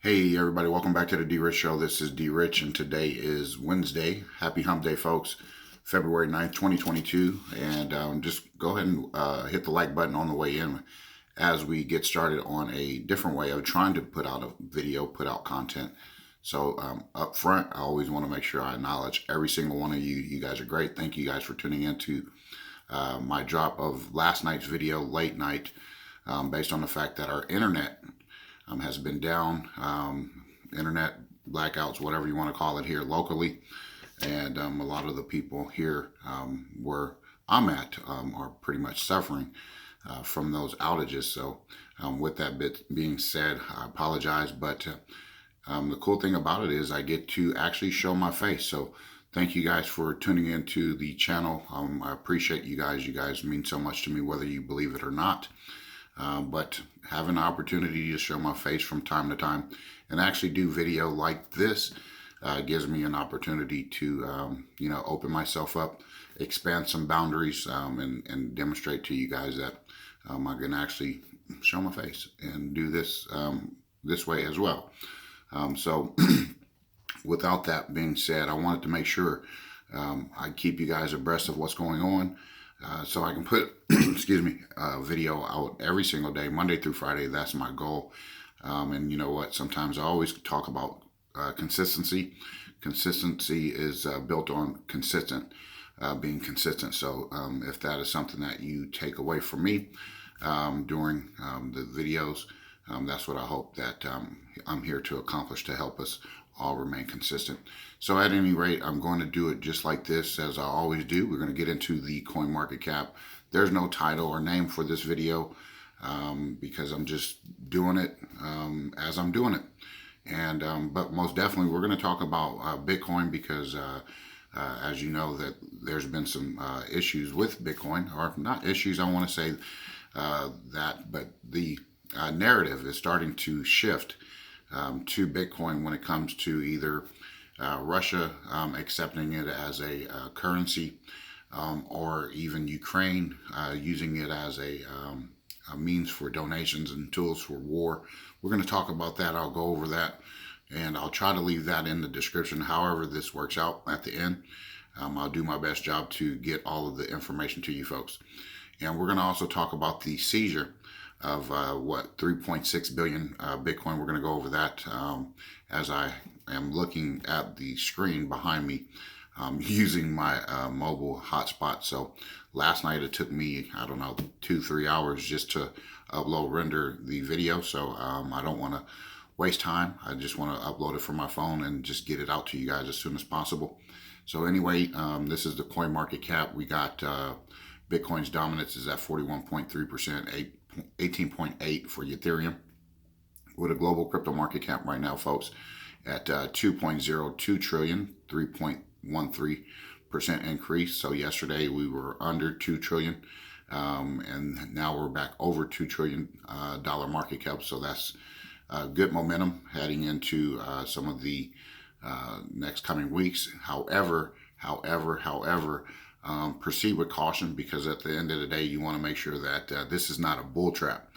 Hey everybody, welcome back to the D-Rich Show. This is D-Rich and today is Wednesday. Happy Hump Day, folks. February 9th, 2022. And just go ahead and hit the like button on the way in as we get started on a different way of trying to put out a video, put out content. So up front, I always want to make sure I acknowledge every single one of you. You guys are great. Thank you guys for tuning in to my drop of last night's video, late night, based on the fact that our internet has been down, internet blackouts, whatever you want to call it here locally. And a lot of the people here where I'm at are pretty much suffering from those outages. So with that being said, I apologize. But the cool thing about it is I get to actually show my face. So thank you guys for tuning into the channel. I appreciate you guys. You guys mean so much to me, whether you believe it or not. But having an opportunity to show my face from time to time and actually do video like this gives me an opportunity to, open myself up, expand some boundaries, and demonstrate to you guys that I can actually show my face and do this this way as well. So without that being said, I wanted to make sure I keep you guys abreast of what's going on. So I can put, excuse me, video out every single day, Monday through Friday. That's my goal. And you know what? Sometimes I always talk about consistency. Consistency is built on being consistent. So if that is something that you take away from me during the videos, that's what I hope that I'm here to accomplish, to help us all remain consistent. So at any rate, I'm going to do it just like this, as I always do. We're going to get into the coin market cap. There's no title or name for this video because I'm just doing it as I'm doing it. And but most definitely, we're going to talk about Bitcoin because as you know, that there's been some issues with Bitcoin, or not issues, I want to say that, but the narrative is starting to shift to Bitcoin when it comes to either Russia accepting it as a currency, or even Ukraine using it as a means for donations and tools for war. We're going to talk about that. I'll go over that, and I'll try to leave that in the description. However this works out at the end, I'll do my best job to get all of the information to you folks. And we're going to also talk about the seizure of 3.6 billion Bitcoin. We're going to go over that as I am looking at the screen behind me using my mobile hotspot. So last night it took me, I don't know, 2-3 hours just to render the video. So I don't want to waste time. I just want to upload it from my phone and just get it out to you guys as soon as possible. So anyway, this is the coin market cap. We got Bitcoin's dominance is at 41.3%, 18.8 for Ethereum, with a global crypto market cap right now, folks, at 2.02 trillion, 3.13% increase. So yesterday we were under 2 trillion, and now we're back over $2 trillion dollar market cap. So that's good momentum heading into some of the next coming weeks. However, proceed with caution, because at the end of the day, you want to make sure that this is not a bull trap.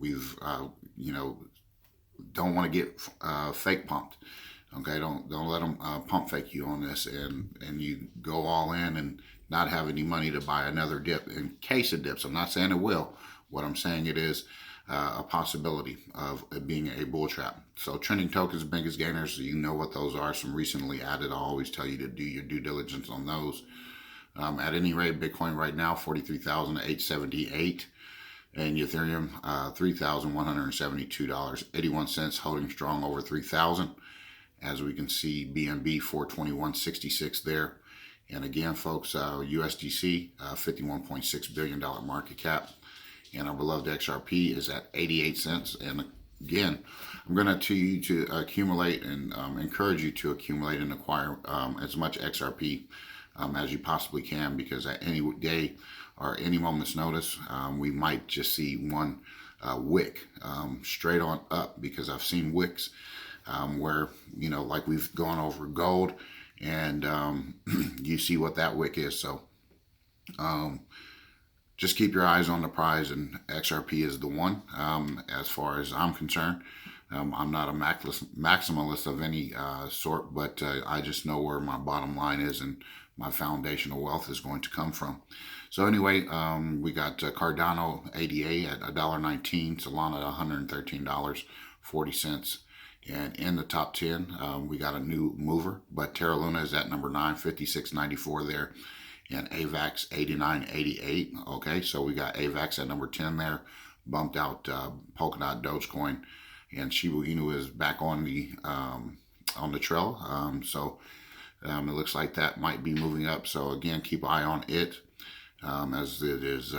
We've, don't want to get fake pumped. Okay, don't let them pump fake you on this, and you go all in and not have any money to buy another dip in case it dips. I'm not saying it will. What I'm saying, it is a possibility of it being a bull trap. So trending tokens, biggest gainers, you know what those are. Some recently added. I always tell you to do your due diligence on those. At any rate, Bitcoin right now, 43,878. And Ethereum, $3,172.81, holding strong over 3,000. As we can see, BNB 421.66 there. And again, folks, USDC, $51.6 billion market cap. And our beloved XRP is at 88 cents. And again, I'm going to accumulate and encourage you to accumulate and acquire as much XRP as you possibly can, because at any day or any moment's notice, we might just see one wick straight on up, because I've seen wicks where, like we've gone over gold, and you see what that wick is. So just keep your eyes on the prize, and XRP is the one as far as I'm concerned. I'm not a maximalist of any sort, but I just know where my bottom line is and my foundational wealth is going to come from. So anyway, we got Cardano ADA at $1.19, Solana at $113.40. And in the top 10, we got a new mover, but Terra Luna is at number 9, 56.94 there, and AVAX 89.88. Okay, so we got AVAX at number 10 there, bumped out Polkadot, Dogecoin, and Shiba Inu is back on the trail. So it looks like that might be moving up. So again, keep an eye on it as it is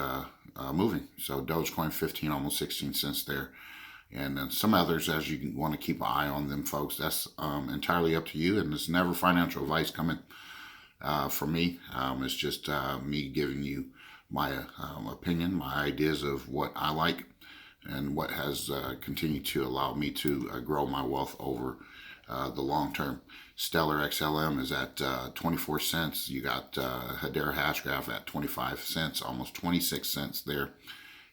moving. So Dogecoin 15, almost 16 cents there. And then some others, as you want to keep an eye on them, folks. That's entirely up to you. And it's never financial advice coming from me. It's just me giving you my opinion, my ideas of what I like, and what has continued to allow me to grow my wealth over the long term. Stellar XLM is at 24 cents. You got Hedera Hashgraph at 25 cents, almost 26 cents there.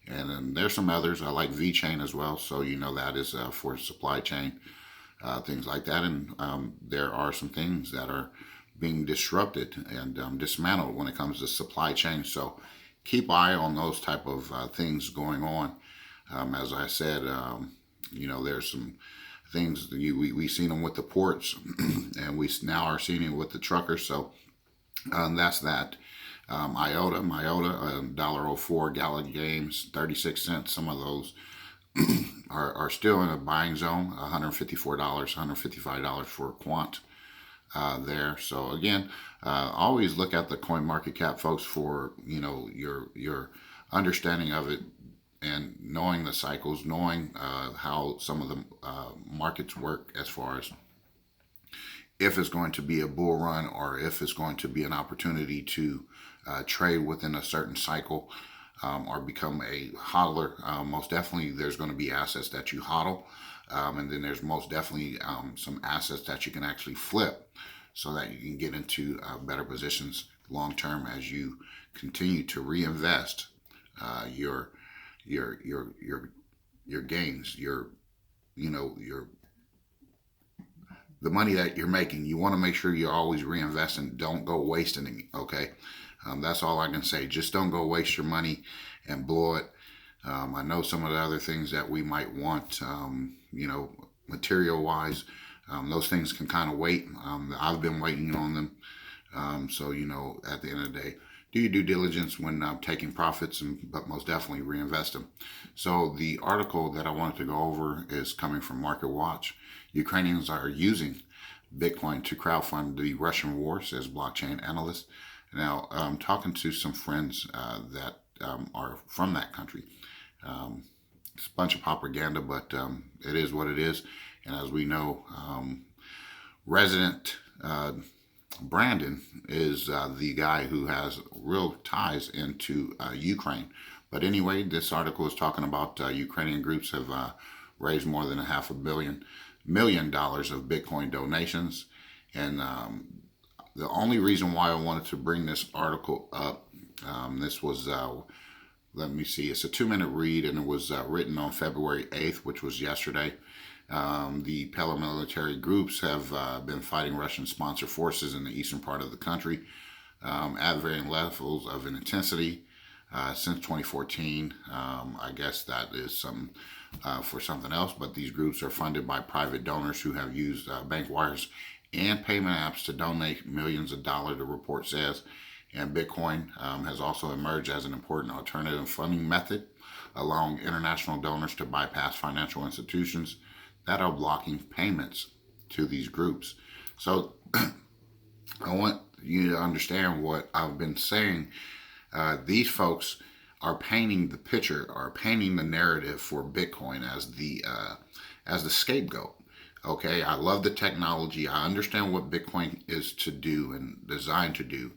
And then there's some others. I like VeChain as well, so you know that is for supply chain, things like that. And there are some things that are being disrupted and dismantled when it comes to supply chain. So keep an eye on those type of things going on. As I said, there's some things we seen them with the ports, and we now are seeing it with the truckers. So that's that. IOTA, $1.04, Gallon Games, 36 cents. Some of those are still in a buying zone, $154, $155 for a quant there. So again, always look at the coin market cap, folks, for your understanding of it and knowing the cycles, knowing how some of the markets work as far as if it's going to be a bull run or if it's going to be an opportunity to trade within a certain cycle or become a hodler. Most definitely there's going to be assets that you hodl, and then there's most definitely some assets that you can actually flip so that you can get into better positions long term as you continue to reinvest your gains, the money that you're making. You want to make sure you're always reinvesting. Don't go wasting it, okay? That's all I can say. Just don't go waste your money and blow it. I know some of the other things that we might want, material-wise, those things can kind of wait. I've been waiting on them. So, at the end of the day, do your due diligence when taking profits, but most definitely reinvest them. So the article that I wanted to go over is coming from Market Watch. Ukrainians are using Bitcoin to crowdfund the Russian war, says blockchain analyst. Now, I'm talking to some friends that are from that country. It's a bunch of propaganda, but it is what it is. And as we know, resident Brandon is the guy who has real ties into Ukraine. But anyway, this article is talking about Ukrainian groups have raised more than $500 million of Bitcoin donations. And the only reason why I wanted to bring this article up, this was, let me see, it's a 2-minute read, and it was written on February 8th, which was yesterday. The paramilitary groups have been fighting Russian-sponsored forces in the eastern part of the country at varying levels of intensity since 2014. I guess that is some for something else, but these groups are funded by private donors who have used bank wires and payment apps to donate millions of dollars, the report says. And Bitcoin has also emerged as an important alternative funding method, allowing international donors to bypass financial institutions that are blocking payments to these groups. So I want you to understand what I've been saying. These folks are painting the picture, are painting the narrative for Bitcoin as the scapegoat. Okay, I love the technology. I understand what Bitcoin is to do and designed to do.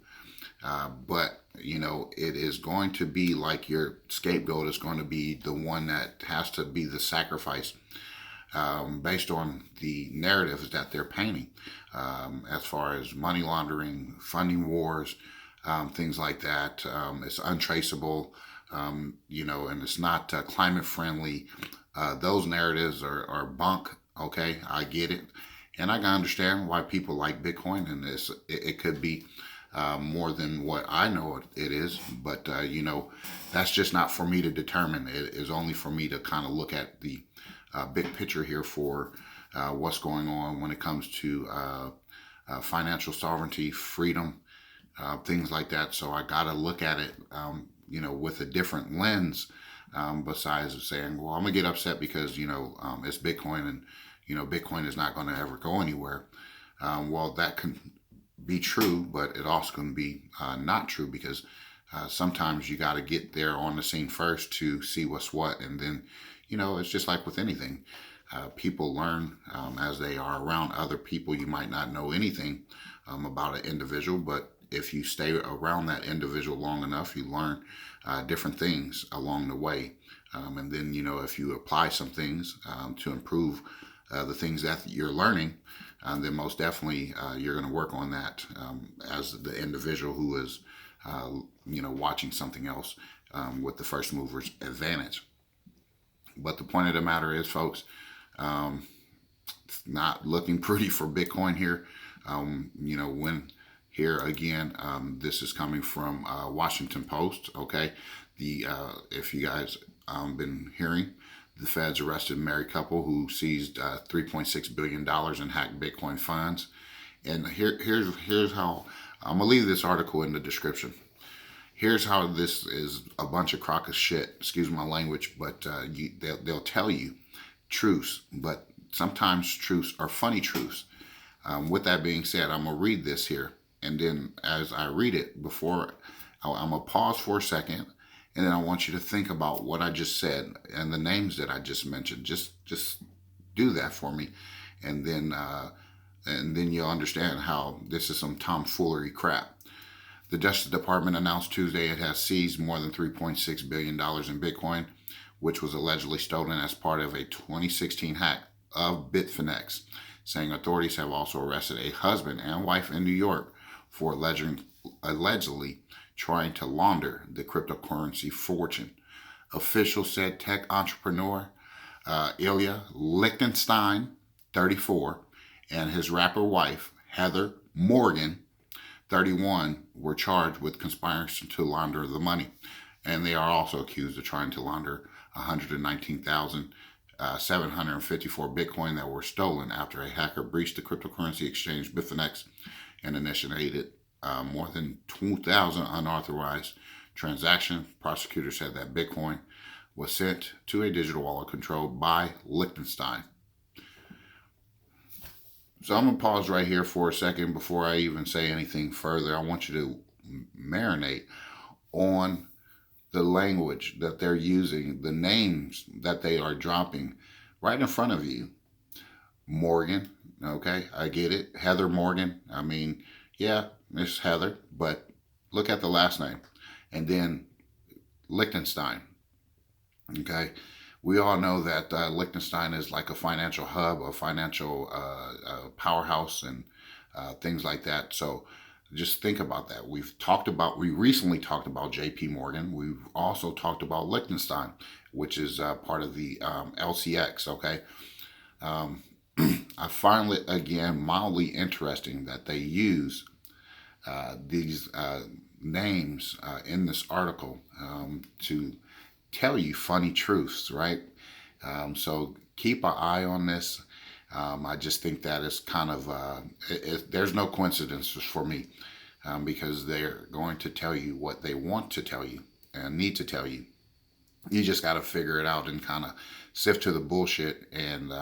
But, it is going to be like your scapegoat is going to be the one that has to be the sacrifice based on the narratives that they're painting as far as money laundering, funding wars, things like that. It's untraceable, and it's not climate friendly. Those narratives are bunk. Okay, I get it, and I can understand why people like Bitcoin, and it could be more than what I know it is. But that's just not for me to determine. It is only for me to kind of look at the big picture here for what's going on when it comes to financial sovereignty, freedom, things like that. So I got to look at it, with a different lens, besides saying, well, I'm gonna get upset because it's Bitcoin, and Bitcoin is not going to ever go anywhere. Well, that can be true, but it also can be not true, because sometimes you got to get there on the scene first to see what's what, and then it's just like with anything. People learn as they are around other people. You might not know anything about an individual, but if you stay around that individual long enough, you learn different things along the way. And then, if you apply some things to improve the things that you're learning, then most definitely you're going to work on that as the individual who is, watching something else with the first mover's advantage. But the point of the matter is, folks, it's not looking pretty for Bitcoin here. When here again, this is coming from Washington Post. Okay, if you guys been hearing, the feds arrested a married couple who seized $3.6 billion in hacked Bitcoin funds. And here's how I'm gonna leave this article in the description. Here's how this is a bunch of crock of shit. Excuse my language, but they'll tell you truths, but sometimes truths are funny truths. With that being said, I'm gonna read this here, and then as I read it, I'm gonna pause for a second, and then I want you to think about what I just said and the names that I just mentioned. Just do that for me, and then you'll understand how this is some tomfoolery crap. The Justice Department announced Tuesday it has seized more than $3.6 billion in Bitcoin, which was allegedly stolen as part of a 2016 hack of Bitfinex, saying authorities have also arrested a husband and wife in New York for allegedly trying to launder the cryptocurrency fortune. Officials said tech entrepreneur Ilya Lichtenstein, 34, and his rapper wife, Heather Morgan, 31, were charged with conspiring to launder the money. And they are also accused of trying to launder 119,754 Bitcoin that were stolen after a hacker breached the cryptocurrency exchange Bitfinex and initiated more than 2,000 unauthorized transactions. Prosecutors said that Bitcoin was sent to a digital wallet controlled by Liechtenstein. So I'm going to pause right here for a second before I even say anything further. I want you to marinate on the language that they're using, the names that they are dropping right in front of you. Morgan, okay, I get it. Heather Morgan, I mean, yeah, it's Heather, but look at the last name. And then Liechtenstein, okay. We all know that Liechtenstein is like a financial hub, a financial powerhouse, and things like that. So just think about that. We recently talked about JP Morgan. We've also talked about Liechtenstein, which is part of the LCX, okay? I find it, again, mildly interesting that they use these names in this article to tell you funny truths, right? So keep an eye on this. I just think that is kind of, there's no coincidences for me, because they're going to tell you what they want to tell you and need to tell you. You just got to figure it out and kind of sift through the bullshit and,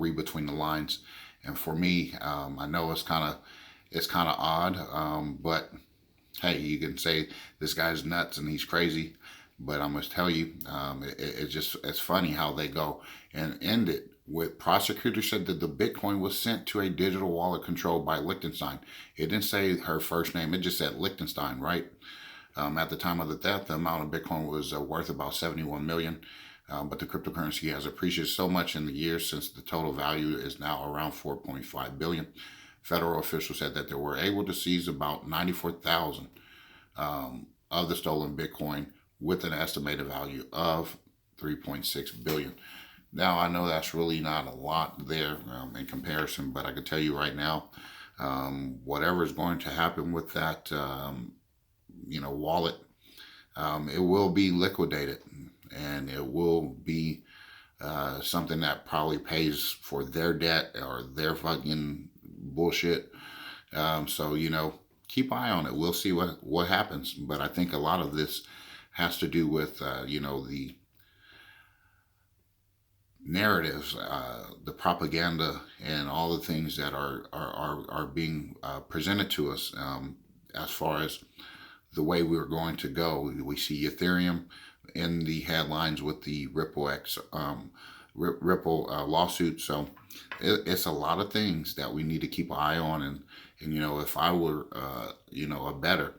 read between the lines. And for me, I know it's kind of odd, but hey, you can say this guy's nuts and he's crazy. But I must tell you, it's funny how they go and end it with prosecutors said that the Bitcoin was sent to a digital wallet controlled by Liechtenstein. It didn't say her first name. It just said Liechtenstein, right? At the time of the theft, the amount of Bitcoin was worth about 71 million. But the cryptocurrency has appreciated so much in the years since the total value is now around 4.5 billion. Federal officials said that they were able to seize about 94,000 of the stolen Bitcoin with an estimated value of 3.6 billion. Now, I know that's really not a lot there in comparison, but I can tell you right now, whatever is going to happen with that, wallet, it will be liquidated, and it will be something that probably pays for their debt or their fucking bullshit. So, keep eye on it. We'll see what happens. But I think a lot of this has to do with, the narratives, the propaganda, and all the things that are being presented to us, as far as the way we're going to go. We see Ethereum in the headlines with the Ripple lawsuit. So it's a lot of things that we need to keep an eye on. And if I were, a bettor,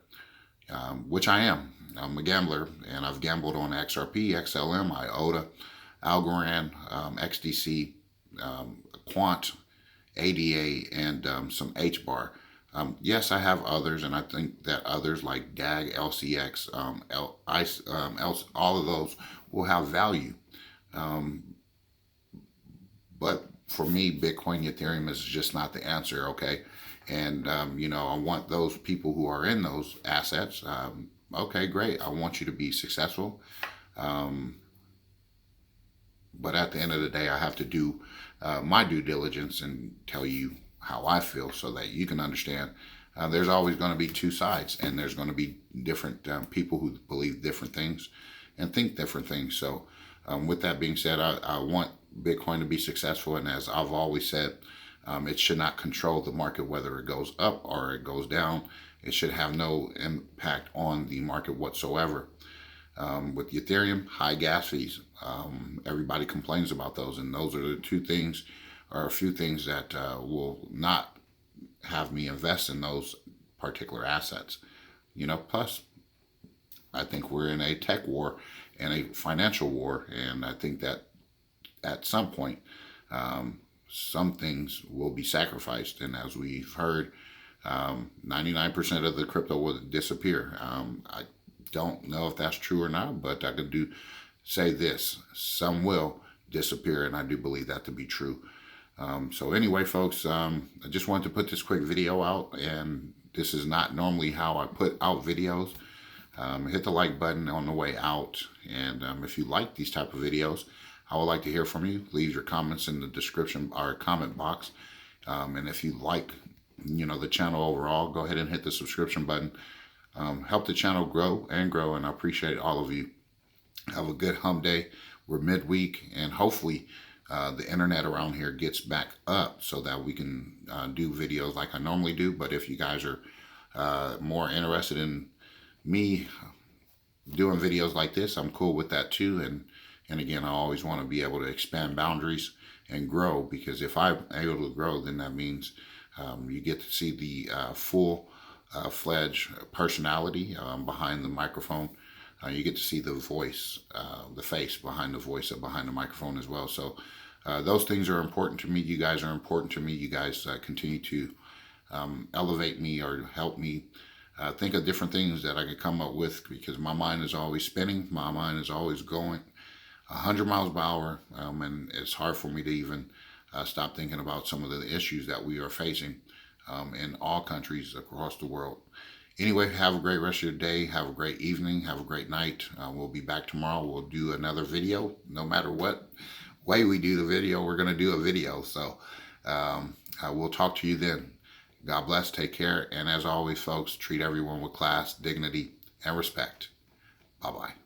which I am, I'm a gambler, and I've gambled on XRP, XLM, IOTA, Algorand, XDC, Quant, ADA, and some HBAR. Yes, I have others, and I think that others like DAG, LCX, ICE, all of those will have value. But for me, Bitcoin, Ethereum is just not the answer, okay? And, I want those people who are in those assets, okay, great. I want you to be successful. But at the end of the day, I have to do my due diligence and tell you how I feel so that you can understand. There's always going to be two sides, and there's going to be different people who believe different things and think different things. So with that being said, I want Bitcoin to be successful. And as I've always said, it should not control the market, whether it goes up or it goes down. It should have no impact on the market whatsoever. With Ethereum, high gas fees. Everybody complains about those, and those are the two things, or a few things that will not have me invest in those particular assets. Plus, I think we're in a tech war and a financial war, and I think that at some point, some things will be sacrificed. And as we've heard, 99% of the crypto will disappear. I don't know if that's true or not, but I could say this: some will disappear, and I do believe that to be true. So anyway, folks, I just wanted to put this quick video out, and this is not normally how I put out videos. Hit the like button on the way out, and if you like these type of videos, I would like to hear from you. Leave your comments in the description or comment box, and if you like, the channel overall, go ahead and hit the subscription button. Help the channel grow, and I appreciate all of you. Have a good hump day. We're midweek, and hopefully the internet around here gets back up so that we can do videos like I normally do. But if you guys are more interested in me doing videos like this, I'm cool with that too. And again, I always want to be able to expand boundaries and grow, because if I'm able to grow, then that means you get to see the full fledged personality behind the microphone. You get to see the voice, the face behind the voice, behind the microphone as well. So those things are important to me. You guys are important to me. You guys continue to elevate me or help me think of different things that I can come up with, because my mind is always spinning. My mind is always going 100 miles per hour, and it's hard for me to even stop thinking about some of the issues that we are facing in all countries across the world. Anyway, have a great rest of your day. Have a great evening. Have a great night. We'll be back tomorrow. We'll do another video. No matter what way we do the video, we're going to do a video. So I will talk to you then. God bless. Take care. And as always, folks, treat everyone with class, dignity, and respect. Bye-bye.